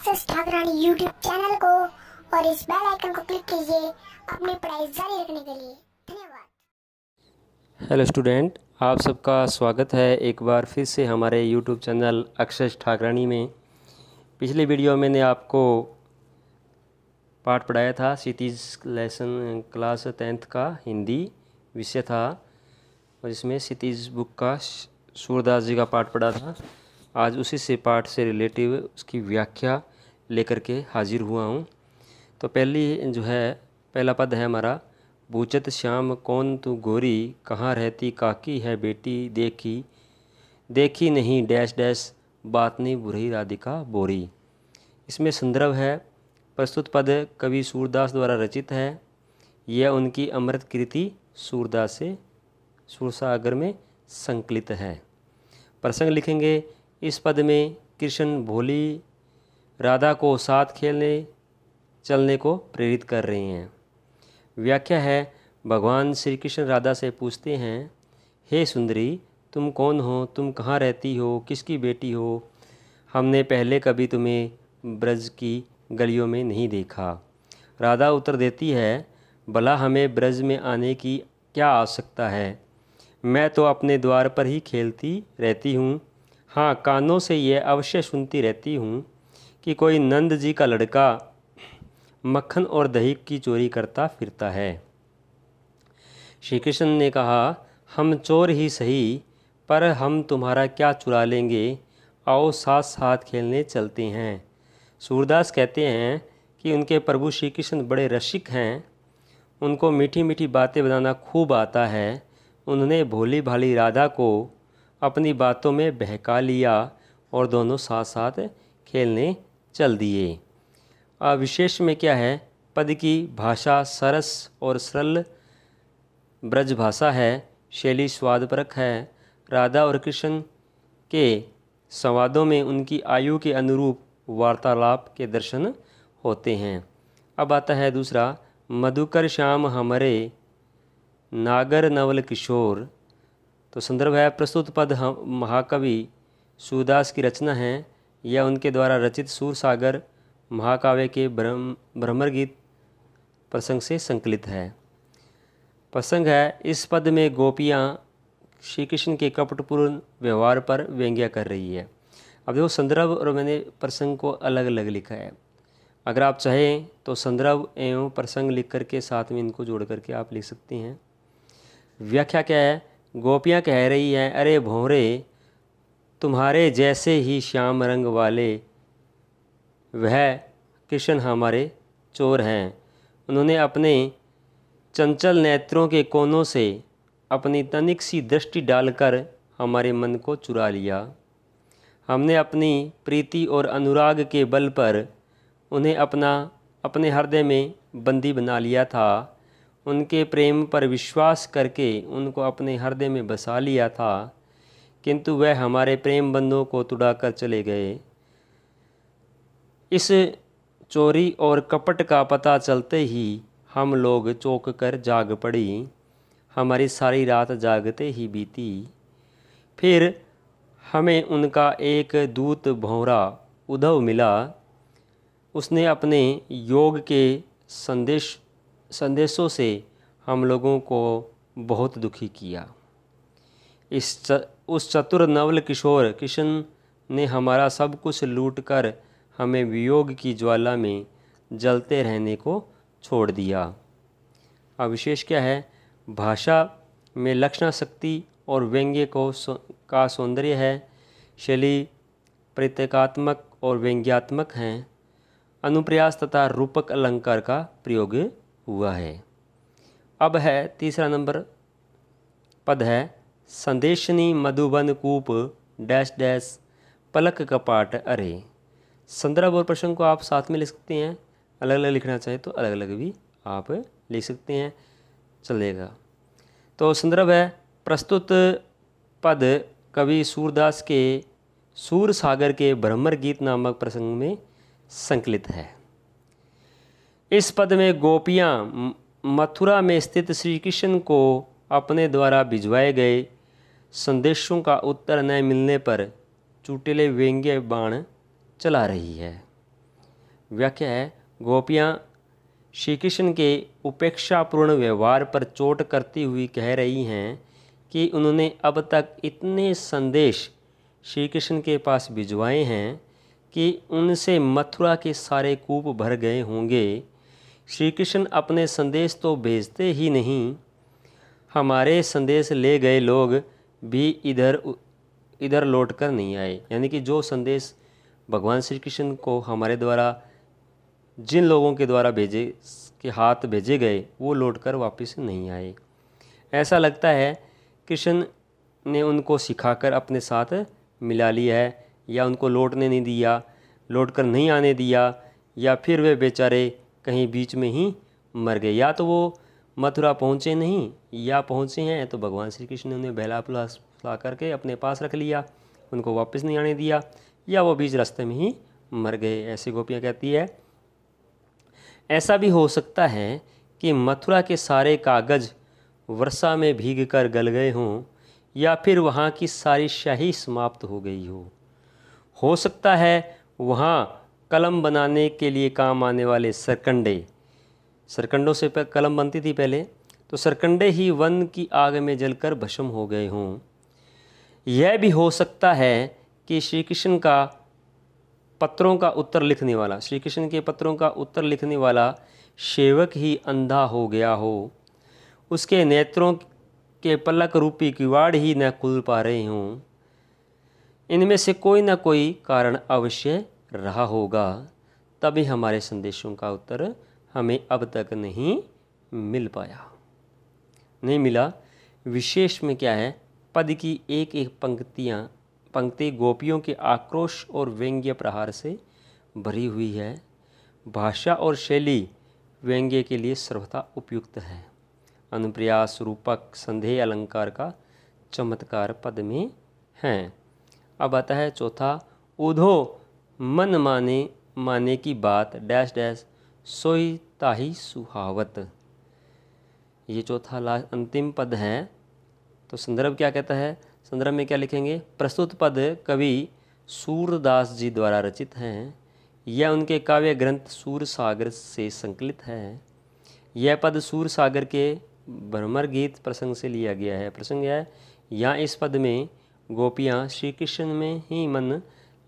अक्षर Thakrani YouTube channel को और इस बेल आइकन को क्लिक कीजिए अपनी पढ़ाई जारी रखने के लिए। धन्यवाद। हेलो स्टूडेंट, आप सबका स्वागत है एक बार फिर से हमारे यूट्यूब चैनल अक्षर ठाकरानी में। पिछले वीडियो में मैंने आपको पाठ पढ़ाया था क्षितिज लेसन क्लास 10th का हिंदी विषय था और इसमें क्षितिज बुक का सूरदास जी का पाठ पढ़ा था। आज उसी से पाठ से रिलेटिव उसकी व्याख्या लेकर के हाजिर हुआ हूँ। तो पहला पद है हमारा, बूझत श्याम कौन तू गोरी, कहाँ रहती काकी है बेटी देखी, देखी नहीं डैश डैश बात नहीं बुरी राधिका बोरी। इसमें संदर्भ है, प्रस्तुत पद कवि सूरदास द्वारा रचित है। यह उनकी अमृत कृति सूरदास से सूरसागर में संकलित है। प्रसंग लिखेंगे, इस पद में कृष्ण भोली राधा को साथ खेलने चलने को प्रेरित कर रहे हैं। व्याख्या है, भगवान श्री कृष्ण राधा से पूछते हैं, हे सुंदरी तुम कौन हो, तुम कहाँ रहती हो, किसकी बेटी हो, हमने पहले कभी तुम्हें ब्रज की गलियों में नहीं देखा। राधा उत्तर देती है, भला हमें ब्रज में आने की क्या आवश्यकता है, मैं तो अपने द्वार पर ही खेलती रहती हूँ। हाँ, कानों से ये अवश्य सुनती रहती हूँ कि कोई नंद जी का लड़का मक्खन और दही की चोरी करता फिरता है। श्री कृष्ण ने कहा, हम चोर ही सही, पर हम तुम्हारा क्या चुरा लेंगे, आओ साथ साथ खेलने चलते हैं। सूरदास कहते हैं कि उनके प्रभु श्री कृष्ण बड़े रसिक हैं, उनको मीठी मीठी बातें बताना खूब आता है। उन्होंने भोली भाली राधा को अपनी बातों में बहका लिया और दोनों साथ साथ खेलने चल दिए। विशेष में क्या है, पद की भाषा सरस और सरल ब्रज भाषा है, शैली स्वादपरक है। राधा और कृष्ण के संवादों में उनकी आयु के अनुरूप वार्तालाप के दर्शन होते हैं। अब आता है दूसरा, मधुकर श्याम हमरे नागर नवल किशोर। तो संदर्भ है, प्रस्तुत पद महाकवि सूरदास की रचना है। यह उनके द्वारा रचित सूरसागर महाकाव्य के भ्रमर गीत प्रसंग से संकलित है। प्रसंग है, इस पद में गोपियाँ श्री कृष्ण के कपटपूर्ण व्यवहार पर व्यंग्य कर रही है। अब देखो, संदर्भ और मैंने प्रसंग को अलग अलग लिखा है। अगर आप चाहें तो संदर्भ एवं प्रसंग लिख करके साथ में इनको जोड़ करके आप लिख सकते हैं। व्याख्या क्या है, गोपियाँ कह रही हैं, अरे भौरे तुम्हारे जैसे ही श्याम रंग वाले वह कृष्ण हमारे चोर हैं। उन्होंने अपने चंचल नेत्रों के कोनों से अपनी तनिक सी दृष्टि डालकर हमारे मन को चुरा लिया। हमने अपनी प्रीति और अनुराग के बल पर उन्हें अपने हृदय में बंदी बना लिया था। उनके प्रेम पर विश्वास करके उनको अपने हृदय में बसा लिया था, किंतु वह हमारे प्रेम बंधों को तुड़ाकर चले गए। इस चोरी और कपट का पता चलते ही हम लोग चौंक कर जाग पड़ी। हमारी सारी रात जागते ही बीती। फिर हमें उनका एक दूत भौरा उद्धव मिला। उसने अपने योग के संदेशों से हम लोगों को बहुत दुखी किया। उस चतुर नवल किशोर कृष्ण ने हमारा सब कुछ लूटकर हमें वियोग की ज्वाला में जलते रहने को छोड़ दिया। अब विशेष क्या है, भाषा में लक्षणा शक्ति और व्यंग्य का सौंदर्य है। शैली प्रतीकात्मक और व्यंग्यात्मक हैं। अनुप्रयास तथा रूपक अलंकार का प्रयोग हुआ है। अब है तीसरा नंबर पद है, संदेशनी मधुबन कूप डैश डैश पलक कपाट अरे। संदर्भ और प्रसंग को आप साथ में लिख सकते हैं, अलग अलग लिखना चाहे तो अलग अलग भी आप लिख सकते हैं, चलेगा। तो संदर्भ है, प्रस्तुत पद कवि सूरदास के सूरसागर के भ्रमर गीत नामक प्रसंग में संकलित है। इस पद में गोपियाँ मथुरा में स्थित श्री कृष्ण को अपने द्वारा भिजवाए गए संदेशों का उत्तर न मिलने पर चुटीले व्यंग्य बाण चला रही है। व्याख्या है, गोपियाँ श्री कृष्ण के उपेक्षापूर्ण व्यवहार पर चोट करती हुई कह रही हैं कि उन्होंने अब तक इतने संदेश श्री कृष्ण के पास भिजवाए हैं कि उनसे मथुरा के सारे कूप भर गए होंगे। श्री कृष्ण अपने संदेश तो भेजते ही नहीं, हमारे संदेश ले गए लोग भी इधर लौट कर नहीं आए। यानी कि जो संदेश भगवान श्री कृष्ण को हमारे द्वारा जिन लोगों के द्वारा के हाथ भेजे गए वो लौटकर वापस नहीं आए। ऐसा लगता है कृष्ण ने उनको सिखाकर अपने साथ मिला लिया है, या उनको लौटने नहीं दिया, लौटकर नहीं आने दिया, या फिर वे बेचारे कहीं बीच में ही मर गए। या तो वो मथुरा पहुँचे नहीं, या पहुँचे हैं तो भगवान श्री कृष्ण ने उन्हें बहला फुसला करके अपने पास रख लिया, उनको वापस नहीं आने दिया, या वो बीच रास्ते में ही मर गए। ऐसी गोपियाँ कहती है। ऐसा भी हो सकता है कि मथुरा के सारे कागज़ वर्षा में भीग कर गल गए हों, या फिर वहाँ की सारी शाही समाप्त हो गई हो सकता है वहाँ कलम बनाने के लिए काम आने वाले सरकंडों से कलम बनती थी पहले, तो सरकंडे ही वन की आग में जलकर भस्म हो गए हों। यह भी हो सकता है कि श्री कृष्ण के पत्रों का उत्तर लिखने वाला सेवक ही अंधा हो गया हो, उसके नेत्रों के पलक रूपी किवाड़ ही न खुल पा रहे हों। इनमें से कोई न कोई कारण अवश्य रहा होगा, तभी हमारे संदेशों का उत्तर हमें अब तक नहीं मिला। विशेष में क्या है, पद की एक एक पंक्ति गोपियों के आक्रोश और व्यंग्य प्रहार से भरी हुई है। भाषा और शैली व्यंग्य के लिए सर्वथा उपयुक्त है। अनुप्रास, रूपक, संदेह अलंकार का चमत्कार पद में है। अब आता है चौथा, उधो मन माने की बात डैश डैश सोई ताही सुहावत। ये चौथा अंतिम पद है। तो संदर्भ क्या कहता है, संदर्भ में क्या लिखेंगे, प्रस्तुत पद कवि सूरदास जी द्वारा रचित हैं। यह उनके काव्य ग्रंथ सूर सागर से संकलित है। यह पद सूर सागर के भ्रमर गीत प्रसंग से लिया गया है। प्रसंग है, यहाँ इस पद में गोपियाँ श्री कृष्ण में ही मन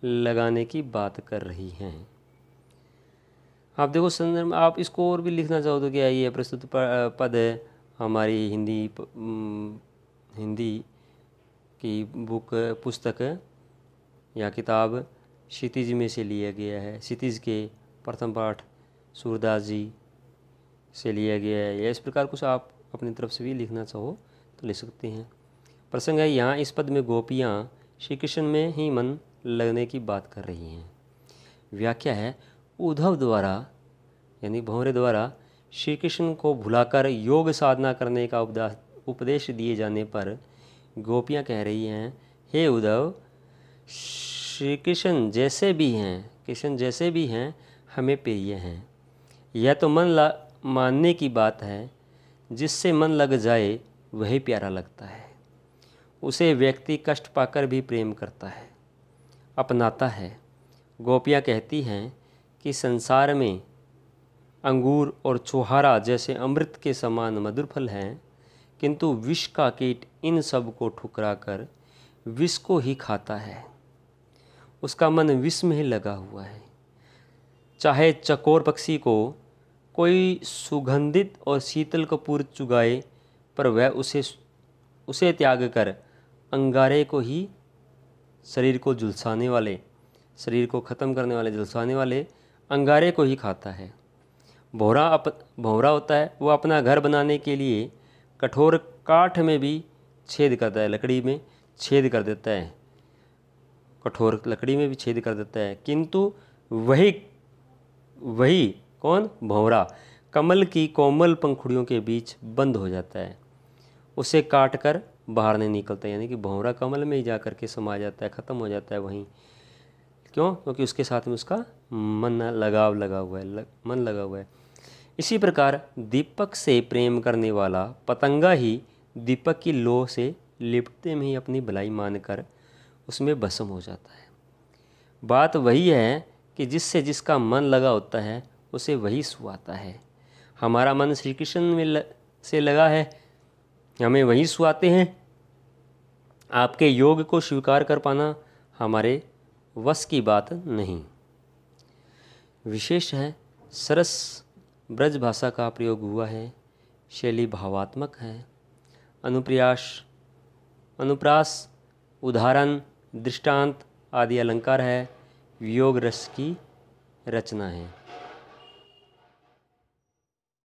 लगाने की बात कर रही हैं। आप देखो संदर्भ में, आप इसको और भी लिखना चाहो तो क्या, ये प्रस्तुत पद हमारी हिंदी की पुस्तक या किताब क्षितिज में से लिया गया है। क्षितिज के प्रथम पाठ सूरदास जी से लिया गया है। या इस प्रकार कुछ आप अपनी तरफ से भी लिखना चाहो तो लिख सकते हैं। प्रसंग है, यहाँ इस पद में गोपियाँ श्री कृष्ण में ही मन लगने की बात कर रही हैं। व्याख्या है, उद्धव द्वारा यानी भंवरे द्वारा श्री कृष्ण को भुलाकर योग साधना करने का उपदेश दिए जाने पर गोपियाँ कह रही हैं, हे उद्धव, श्री कृष्ण जैसे भी हैं हमें प्रिय हैं। यह तो मन मानने की बात है, जिससे मन लग जाए वही प्यारा लगता है। उसे व्यक्ति कष्ट पाकर भी प्रेम करता है, अपनाता है। गोपियाँ कहती हैं कि संसार में अंगूर और छुहारा जैसे अमृत के समान मधुर फल हैं, किंतु विष का कीट इन सब को ठुकरा कर विष को ही खाता है। उसका मन विष में ही लगा हुआ है। चाहे चकोर पक्षी को कोई सुगंधित और शीतल कपूर चुगाए, पर वह उसे त्याग कर अंगारे को ही शरीर को ख़त्म करने वाले झुलसाने वाले अंगारे को ही खाता है। भंवरा होता है, वो अपना घर बनाने के लिए कठोर काठ में भी छेद करता है, लकड़ी में छेद कर देता है, कठोर लकड़ी में भी छेद कर देता है। किंतु वही कौन, भंवरा कमल की कोमल पंखुड़ियों के बीच बंद हो जाता है, उसे काट कर बाहर नहीं निकलता। यानी कि भंवरा कमल में ही जा कर के समा जाता है, ख़त्म हो जाता है वहीं। क्यों? क्योंकि उसके साथ में उसका मन लगा हुआ है। इसी प्रकार दीपक से प्रेम करने वाला पतंगा ही दीपक की लौ से लिपटते में ही अपनी भलाई मानकर उसमें भस्म हो जाता है। बात वही है कि जिससे जिसका मन लगा होता है उसे वही सुहाता है। हमारा मन श्री कृष्ण में से लगा है, हमें वही सुहाते हैं। आपके योग को स्वीकार कर पाना हमारे वश की बात नहीं। विशेष है सरस ब्रज भाषा का प्रयोग हुआ है, शैली भावात्मक है, अनुप्रास, उदाहरण, दृष्टांत आदि अलंकार है, वियोग रस की रचना है।